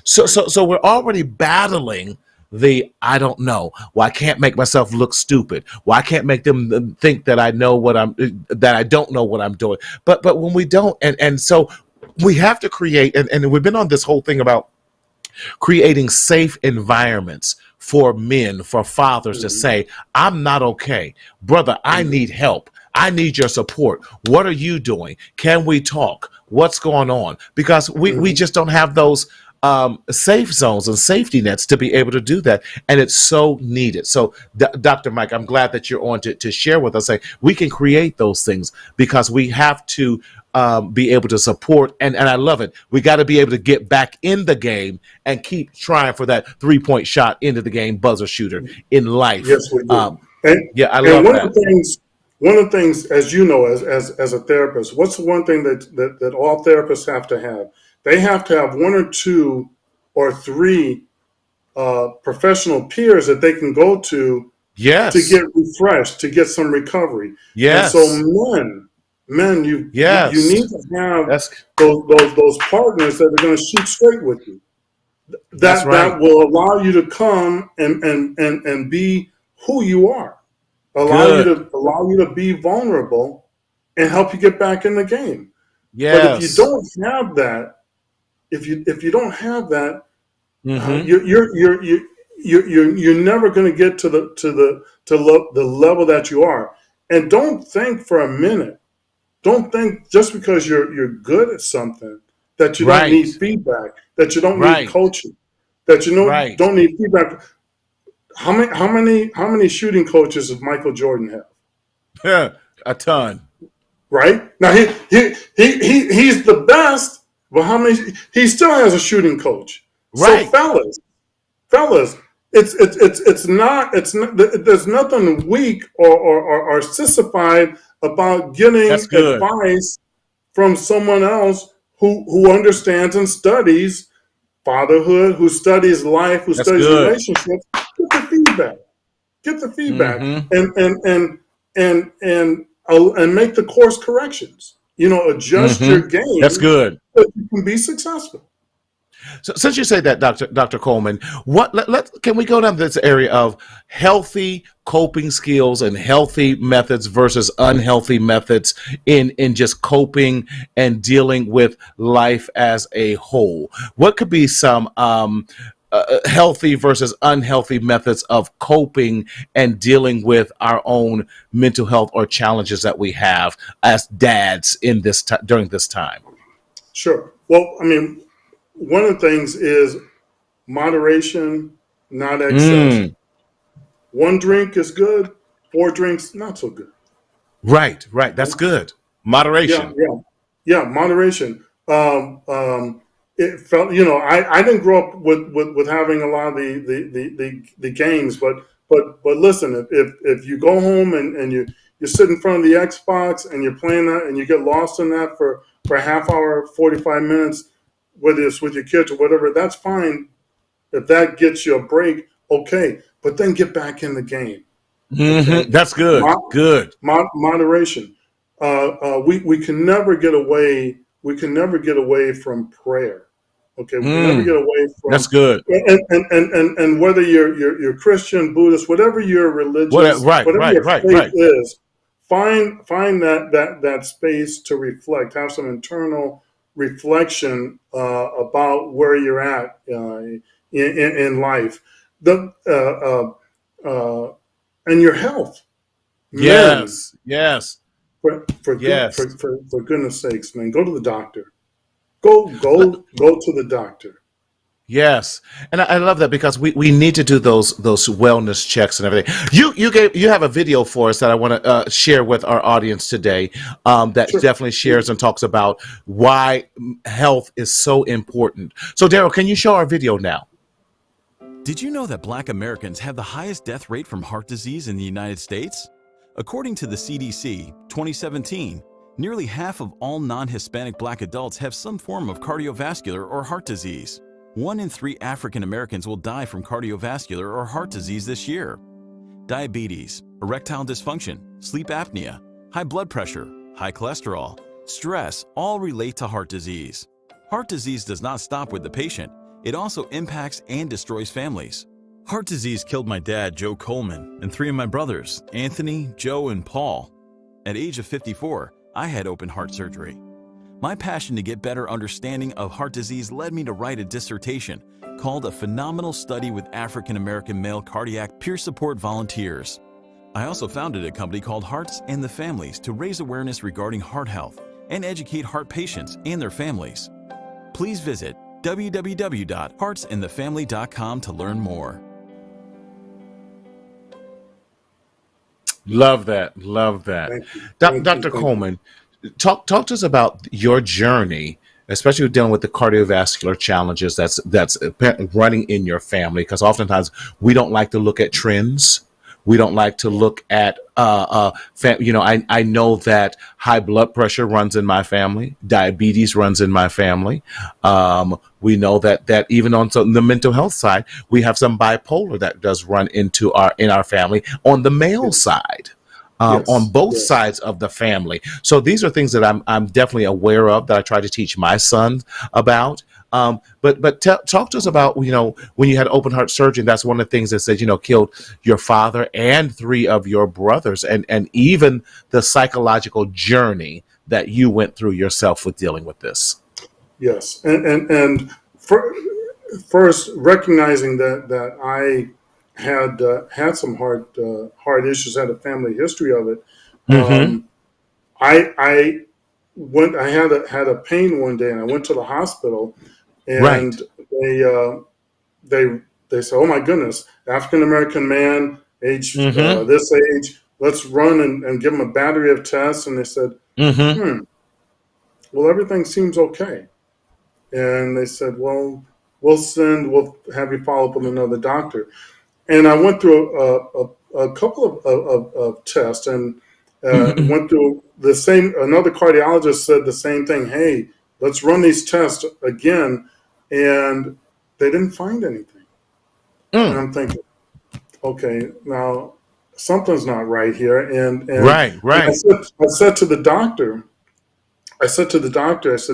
So we're already battling I don't know. Well, I can't make myself look stupid. Well, I can't make them think that I know that I don't know what I'm doing. But when we don't, and so we have to create, and we've been on this whole thing about creating safe environments for men, for fathers to say, I'm not okay. Brother, I need help. I need your support. What are you doing? Can we talk? What's going on? Because we just don't have those safe zones and safety nets to be able to do that. And it's so needed. So Dr. Mike, I'm glad that you're on to share with us. We can create those things because we have to be able to support. And I love it. We got to be able to get back in the game and keep trying for that 3-point shot into the game buzzer shooter in life. Yes, we do. I love that. One of the things, as you know, as a therapist, what's the one thing that all therapists have to have? They have to have 1 or 2 or 3 professional peers that they can go to to get refreshed, to get some recovery. Yes. And so men, you need to have those partners that are going to shoot straight with you. That will allow you to come and be who you are. Allow you to be vulnerable and help you get back in the game. Yes. But if you don't have that, if you don't have that, you're never going to get to the level that you are. And don't think for a minute. Don't think just because you're good at something that you don't need feedback, that you don't need coaching, that you don't need feedback. How many shooting coaches does Michael Jordan have? Yeah, a ton. Right? Now he's the best, but how many? He still has a shooting coach. Right. So fellas, it's not. There's nothing weak or sissified about getting advice from someone else who understands and studies fatherhood, who studies life, who studies relationships. Get the feedback, and make the course corrections. Adjust your game. That's good. So you can be successful. So since you say that, Dr. Coleman, can we go down this area of healthy coping skills and healthy methods versus unhealthy methods in just coping and dealing with life as a whole? What could be some healthy versus unhealthy methods of coping and dealing with our own mental health or challenges that we have as dads in this during this time? Sure. Well, I mean, one of the things is moderation, not excess. 1 drink is good. 4 drinks, not so good. Right. That's good. Moderation. Yeah. Moderation. It felt, I didn't grow up with having a lot of the games, but listen, if you go home and you sit in front of the Xbox and you're playing that and you get lost in that for a half hour, 45 minutes, whether it's with your kids or whatever, that's fine. If that gets you a break, okay, but then get back in the game. Okay? That's good. Good. Moderation. We can never get away. We can never get away from prayer. Okay, we can never get away from. That's good. And whether you're Christian, Buddhist, whatever your religion, whatever your faith is, find that space to reflect, have some internal reflection about where you're at in life, the and your health. Men, Yes. Yes. Yes. for goodness sakes, man, go to the doctor. Go to the doctor. Yes, and I love that because we need to do those wellness checks and everything. You have a video for us that I want to share with our audience today. That Sure. definitely shares and talks about why health is so important. So, Daryl, can you show our video now? Did you know that Black Americans have the highest death rate from heart disease in the United States? According to the CDC, 2017, nearly half of all non-Hispanic Black adults have some form of cardiovascular or heart disease. 1 in 3 African Americans will die from cardiovascular or heart disease this year. Diabetes, erectile dysfunction, sleep apnea, high blood pressure, high cholesterol, stress all relate to heart disease. Heart disease does not stop with the patient. It also impacts and destroys families. Heart disease killed my dad, Joe Coleman, and 3 of my brothers, Anthony, Joe, and Paul. At age of 54, I had open heart surgery. My passion to get better understanding of heart disease led me to write a dissertation called A Phenomenal Study with African American Male Cardiac Peer Support Volunteers. I also founded a company called Hearts and the Families to raise awareness regarding heart health and educate heart patients and their families. Please visit www.heartsandthefamily.com to learn more. Love that. Love that. Thank you. Thank you. Dr. Thank you. Coleman, talk to us about your journey, especially dealing with the cardiovascular challenges that's running in your family. Because oftentimes we don't like to look at trends. We don't like to look at, I know that high blood pressure runs in my family, diabetes runs in my family. We know that even on the mental health side, we have some bipolar that does run in our family on the male side. On both sides of the family. So these are things that I'm definitely aware of that I try to teach my son about. But talk to us about, when you had open heart surgery, that's one of the things that said, killed your father and 3 of your brothers, and even the psychological journey that you went through yourself with dealing with this. Yes. And first recognizing that I had some heart issues, had a family history of it. Mm-hmm. I had a pain one day, and I went to the hospital, and they said, "Oh my goodness, African American man, age this age, let's run and give him a battery of tests." And they said, "Well, everything seems okay." And they said, "Well, we'll have you follow up with another doctor." And I went through a couple of tests, and went through the same. Another cardiologist said the same thing. "Hey, let's run these tests again," and they didn't find anything. And I'm thinking, okay, now something's not right here. And Right. I said to the doctor, I said,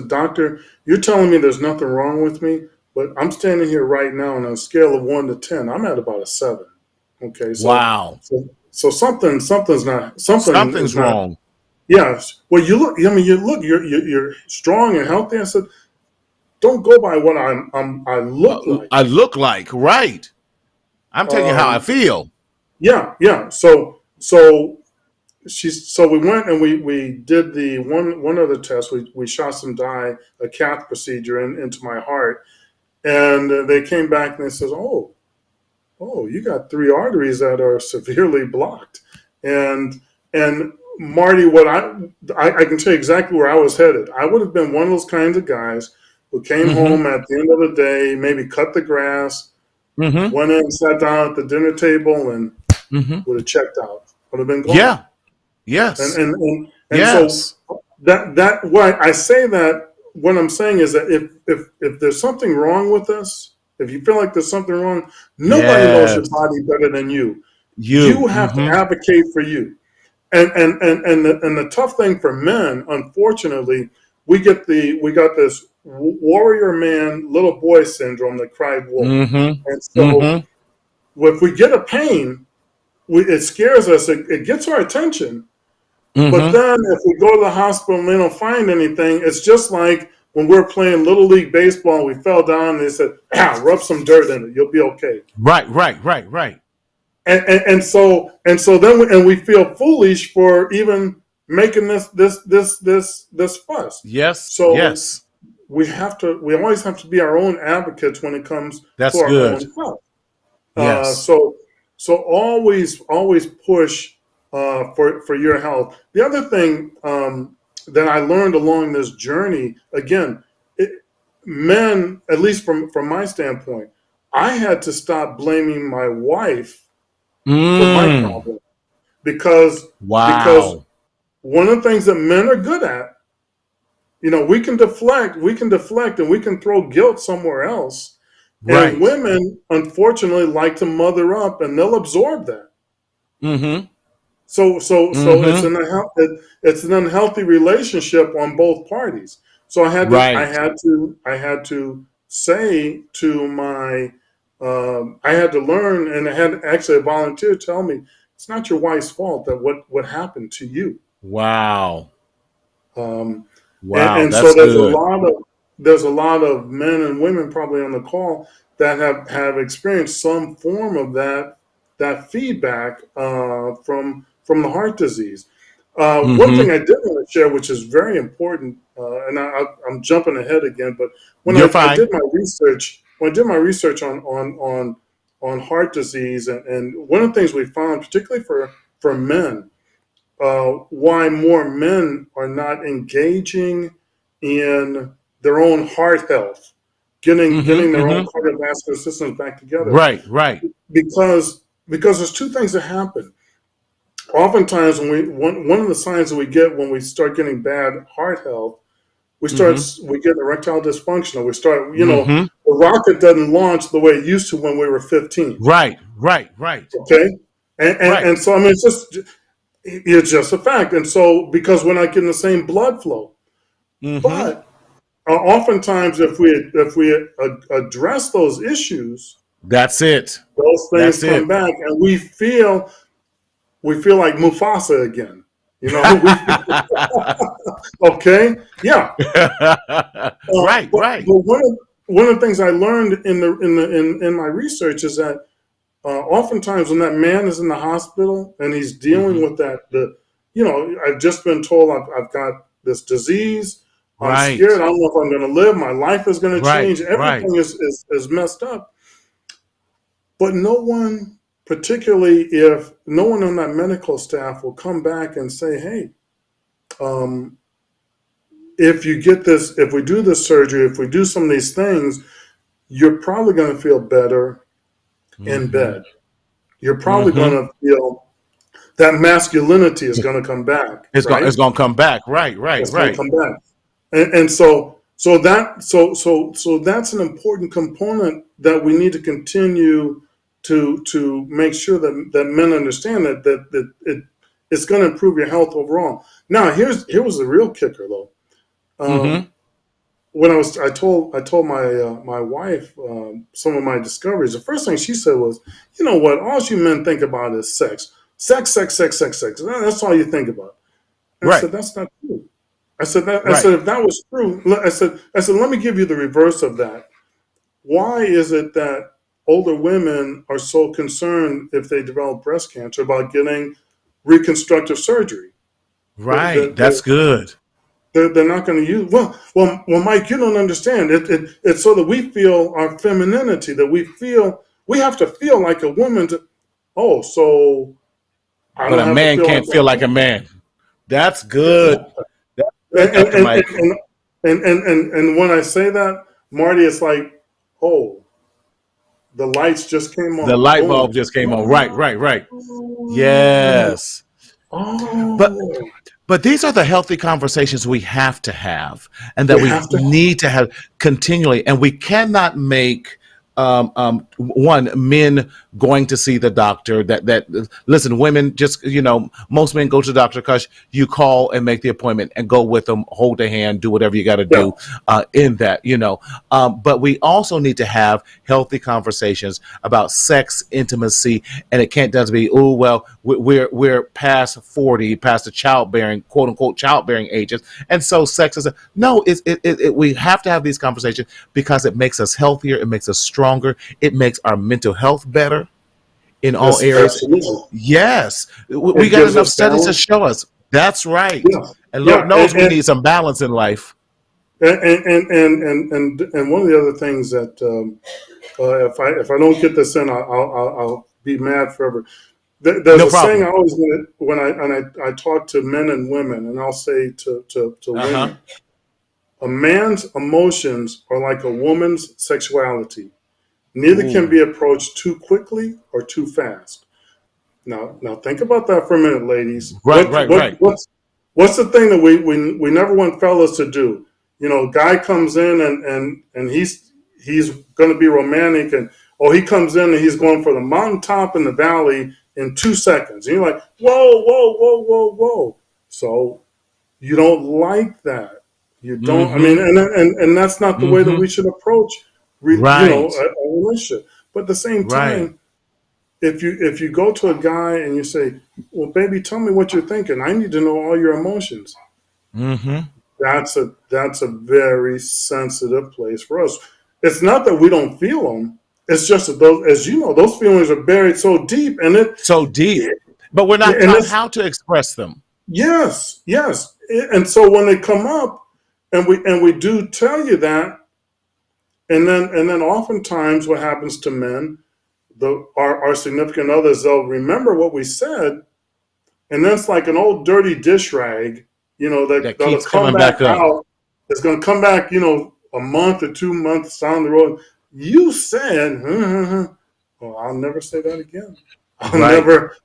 "Doctor, you're telling me there's nothing wrong with me, but I'm standing here right now, and on a scale of 1 to 10, I'm at about a 7. Okay, Wow. so something's not Something's wrong. Yes. Well, you're strong and healthy. I said, don't go by what I look like. I look like, right. I'm telling you how I feel. Yeah. So we went and we did the one other test. We shot some dye, a cath procedure into my heart, and they came back and they says, "Oh, you got 3 arteries that are severely blocked." And Marty, what I can tell you exactly where I was headed. I would have been one of those kinds of guys who came home at the end of the day, maybe cut the grass, went in and sat down at the dinner table, and would have checked out. Would have been gone. Yeah. Yes. And yes. so that why I say that, what I'm saying is that if there's something wrong with us, if you feel like there's something wrong, nobody knows your body better than you. You have to advocate for you. And the tough thing for men, unfortunately, we got this warrior man, little boy syndrome that cried wolf. And so if we get a pain, it scares us. It gets our attention. But then if we go to the hospital and they don't find anything, it's just like when we're playing Little League Baseball and we fell down and they said, rub some dirt in it, you'll be okay. Right. And so then we feel foolish for even making this fuss. Yes. So yes. we always have to be our own advocates when it comes That's to our good. own health. Yes. So always push for your health. The other thing that I learned along this journey, again, men, at least from my standpoint, I had to stop blaming my wife for my problem because one of the things that men are good at, we can deflect, and we can throw guilt somewhere else. Right. And women, unfortunately, like to mother up, and they'll absorb that. So it's an unhealthy relationship on both parties. So I had to say to my I had to learn, and I had actually a volunteer tell me it's not your wife's fault that what happened to you. Wow. And That's so good. there's a lot of men and women probably on the call that have experienced some form of that feedback from the heart disease. One thing I did want to share, which is very important, and I'm jumping ahead again, but when I did my research on heart disease, and one of the things we found, particularly for men, why more men are not engaging in their own heart health, getting their own cardiovascular systems back together. Right. Because there's two things that happen. Oftentimes, one of the signs that we get when we start getting bad heart health, we get erectile dysfunction, or we start, the rocket doesn't launch the way it used to when we were 15. Right. Okay, and so I mean, it's just a fact. And so because we're not getting the same blood flow, but oftentimes if we address those issues, that's it. Those things come back, and we feel like Mufasa again. Okay, yeah. Right. But one of the things I learned in my research is that oftentimes when that man is in the hospital and he's dealing with that, I've just been told I've got this disease. I'm scared. I don't know if I'm going to live. My life is going to change. Everything is messed up. But no one, particularly if no one on that medical staff will come back and say, hey, if you get this, if we do this surgery, if we do some of these things, you're probably going to feel better in bed. You're probably going to feel that masculinity is going to come back. It's going to come back. Right. It's going to come back. And so that's an important component that we need to continue to make sure that men understand that it's going to improve your health overall. Now, here was the real kicker, though. When I told my wife some of my discoveries, the first thing she said was, "You know what? All you men think about is sex. That's all you think about." And I said, "That's not true." I said, if that was true, I said, let me give you the reverse of that. Why is it that older women are so concerned if they develop breast cancer about getting reconstructive surgery? Right. That's good. They're not going to use, well, Mike, you don't understand. It's so that we feel our femininity, that we have to feel like a woman so I but don't a man can't feel like a man. That's good. And when I say that, Marty, it's like, the lights just came on. The light bulb just came on. Right. Yes. But these are the healthy conversations we have to have, and that we need to have continually. And we cannot make one, men going to see the doctor. That listen, women just most men go to the doctor because you call and make the appointment and go with them, hold their hand, do whatever you got to do in that. But we also need to have healthy conversations about sex, intimacy, and it can't just be, oh well, we're past 40, past the childbearing, quote unquote childbearing ages, and so sex is no. We have to have these conversations because it makes us healthier, it makes us stronger, it makes our mental health better in all areas. Absolutely. Yes, we got enough studies to show us that's right, and Lord knows we need some balance in life. And one of the other things that if I don't get this in, I'll be mad forever. There's No a problem. saying I always when I talk to men and women, and I'll say to women, a man's emotions are like a woman's sexuality. Neither can be approached too quickly or too fast. Now think about that for a minute, ladies. Right. What's the thing that we never want fellas to do? Guy comes in and he's going to be romantic, and he comes in and he's going for the mountaintop and the valley in 2 seconds, and you're like, whoa. So you don't like that. You don't. I mean, and that's not the way that we should approach, a relationship. But at the same time, if you go to a guy and you say, "Well, baby, tell me what you're thinking. I need to know all your emotions." That's a very sensitive place for us. It's not that we don't feel them. It's just that those feelings are buried so deep, but we're not taught how to express them. Yes. And so when they come up, and we do tell you that, and then oftentimes what happens to men, our significant others, they'll remember what we said, and then it's like an old dirty dish rag, that keeps coming back out. It's going to come back, a month or 2 months down the road. You said, well, I'll never say that again. I'll never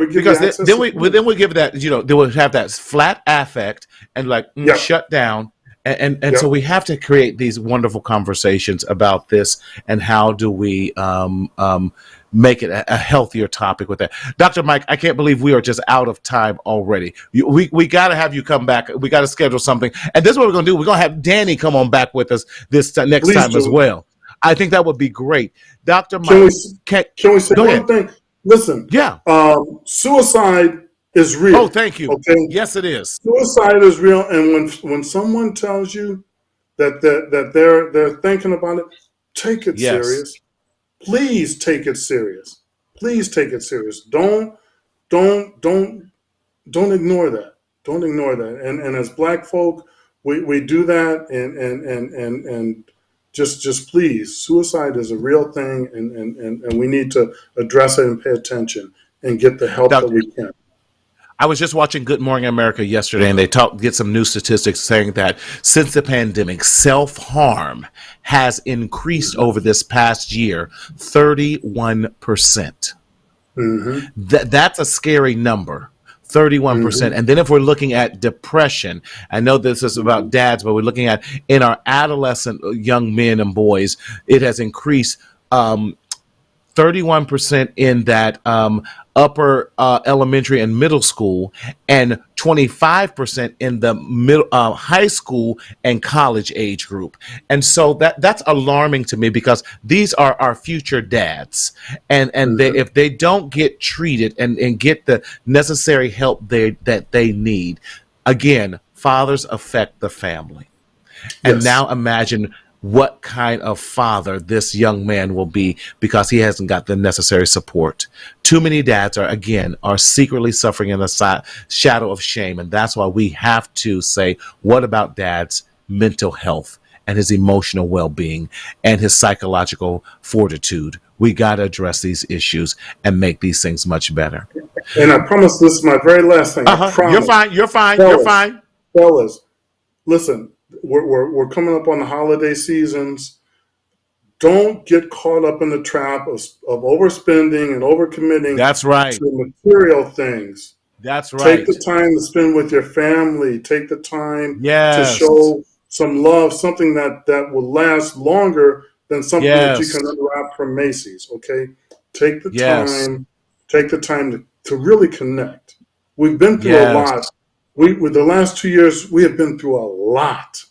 give because you access. Then we give that, they will have that flat affect and shut down. And so we have to create these wonderful conversations about this, and how do we make it a healthier topic with that. Dr. Mike, I can't believe we are just out of time already. We got to have you come back. We got to schedule something. And this is what we're going to do. We're going to have Danny come on back with us next time as well. I think that would be great. Dr. Mike, can we say one thing? Listen, suicide is real. Oh, thank you. Okay? Yes, it is. Suicide is real, and when someone tells you that they're thinking about it, take it serious. Please take it serious. Please take it serious. Don't ignore that. Don't ignore that. And as Black folk, we do that, and just please, suicide is a real thing, and we need to address it and pay attention and get the help that we can. I was just watching Good Morning America yesterday, and they get some new statistics saying that since the pandemic, self-harm has increased over this past year 31%. That's a scary number. 31%. And then if we're looking at depression, I know this is about dads, but we're looking at in our adolescent young men and boys, it has increased 31% in that upper elementary and middle school, and 25% in the middle high school and college age group. And so that's alarming to me, because these are our future dads, and if they don't get treated and get the necessary help that they need, again, fathers affect the family. And now imagine what kind of father this young man will be, because he hasn't got the necessary support. Too many dads are secretly suffering in the shadow of shame. And that's why we have to say, what about dad's mental health and his emotional well-being and his psychological fortitude? We got to address these issues and make these things much better. And I promise this is my very last thing. You're fine. Fellas, listen, we're coming up on the holiday seasons. Don't get caught up in the trap of overspending and overcommitting. That's right. To material things. That's right. Take the time to spend with your family. Take the time to show some love, something that will last longer than something that you Yes. can unwrap from Macy's. Okay, take the Yes. time. Take the time to really connect. We've been through a Yes. lot. With the last 2 years, we have been through a lot.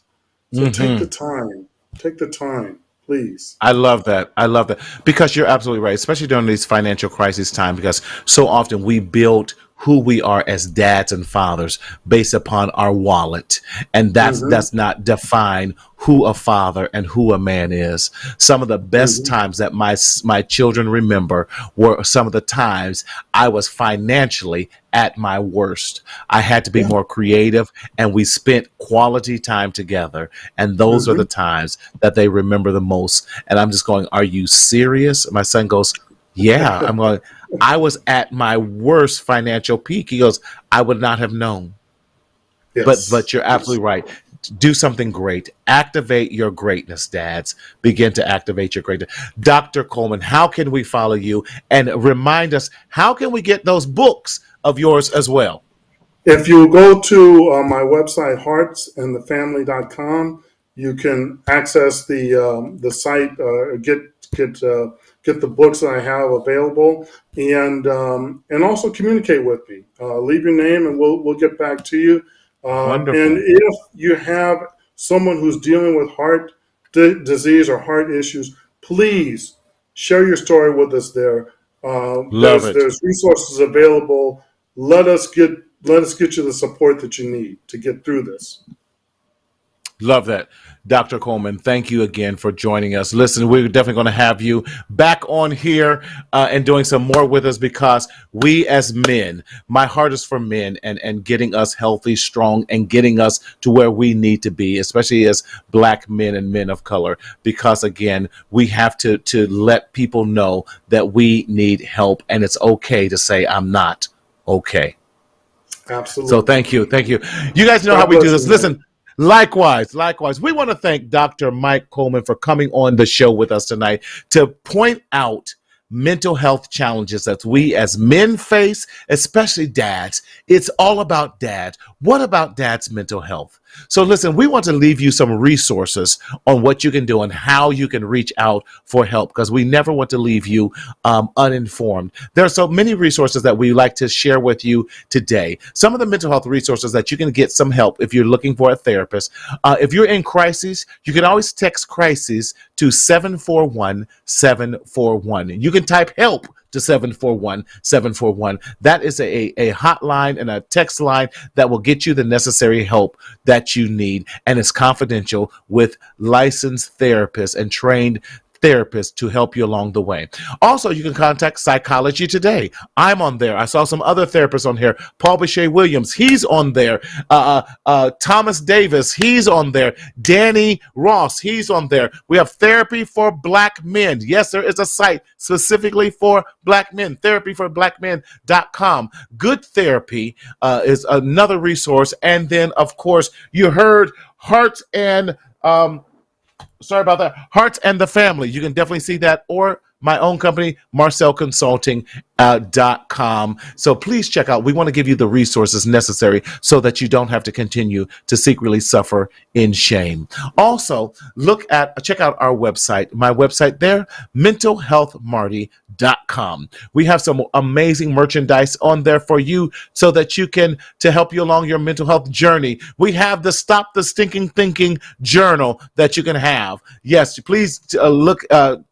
So take the Hmm. time. Take the time, please. I love that. I love that because you're absolutely right, especially during these financial crisis time. Because so often we build who we are as dads and fathers based upon our wallet, and that's Mm-hmm. does not define who a father and who a man is. Some of the best Mm-hmm. times that my children remember were some of the times I was financially at my worst. I had to be Yeah. more creative, and we spent quality time together. And those are Mm-hmm. the times that they remember the most. And I'm just going, "Are you serious?" My son goes, "Yeah." I'm going, "I was at my worst financial peak." He goes, "I would not have known." Yes. But you're Yes. absolutely right. Do something great. Activate your greatness, dads. Begin to activate your greatness. Dr. Coleman, how can we follow you? And remind us, how can we get those books of yours as well? If you go to my website, heartsandthefamily.com, you can access the site, get the books that I have available, and also communicate with me. Leave your name, and we'll get back to you. And Wonderful. if you have someone who's dealing with heart disease or heart issues, please share your story with us. Love it. There's resources available. Let us get let us get you the support that you need to get through this. Love that. Dr. Coleman, thank you again for joining us. Listen, we're definitely going to have you back on here and doing some more with us because we as men, my heart is for men and getting us healthy, strong, and getting us to where we need to be, especially as Black men and men of color. Because again, we have to let people know that we need help, and it's okay to say, "I'm not okay." So Absolutely. thank you. Thank you. You guys know how God we do bless this. you, man. Listen, likewise. We want to thank Dr. Mike Coleman for coming on the show with us tonight to point out mental health challenges that we as men face, especially dads. It's all about dad. What about dad's mental health? So listen, we want to leave you some resources on what you can do and how you can reach out for help because we never want to leave you uninformed. There are so many resources that we like to share with you today. Some of the mental health resources that you can get some help if you're looking for a therapist. If you're in crisis, you can always text crisis to 741-741. You can type help to 741-741. That is a hotline and a text line that will get you the necessary help that you need. And it's confidential with licensed therapists and trained therapists to help you along the way. Also, you can contact Psychology Today. I'm on there. I saw some other therapists on here. Paul Boucher Williams, he's on there. Thomas Davis, he's on there. Danny Ross, he's on there. We have Therapy for Black Men. Yes, there is a site specifically for Black men, therapyforblackmen.com. Good Therapy is another resource. And then, of course, you heard Hearts and sorry about that. Hearts and the Family. You can definitely see that, or my own company, marcelconsulting.com. So please check out. We want to give you the resources necessary so that you don't have to continue to secretly suffer in shame. Also, check out our website. My website there, mentalhealthmarty.com. We have some amazing merchandise on there for you so that you can to help you along your mental health journey. We have the Stop the Stinking Thinking journal that you can have. Yes, please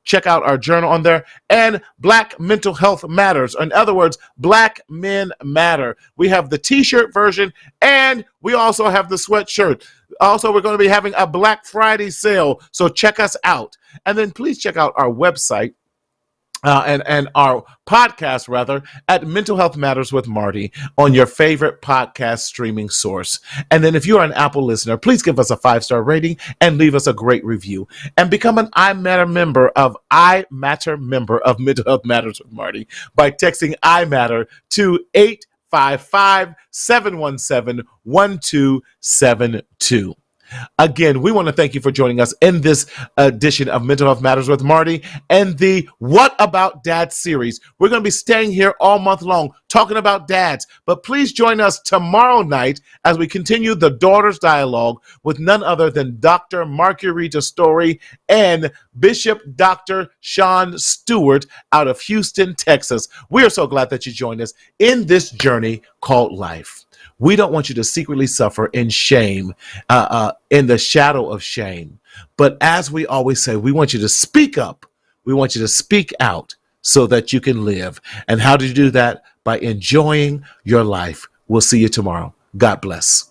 check out our journal on there, and Black Mental Health Matters. In other words, Black Men Matter. We have the t-shirt version, and we also have the sweatshirt. Also, we're going to be having a Black Friday sale, so check us out. And then please check out our website, and our podcast rather at Mental Health Matters with Marty on your favorite podcast streaming source. And then if you're an Apple listener, please give us a 5-star rating and leave us a great review and become an iMatter member of Mental Health Matters with Marty by texting iMatter to 855-717-1272. Again, we want to thank you for joining us in this edition of Mental Health Matters with Marty and the What About Dad series. We're going to be staying here all month long talking about dads, but please join us tomorrow night as we continue the Daughters Dialogue with none other than Dr. Marguerite Story and Bishop Dr. Sean Stewart out of Houston, Texas. We are so glad that you joined us in this journey called life. We don't want you to secretly suffer in shame, in the shadow of shame. But as we always say, we want you to speak up. We want you to speak out so that you can live. And how do you do that? By enjoying your life. We'll see you tomorrow. God bless.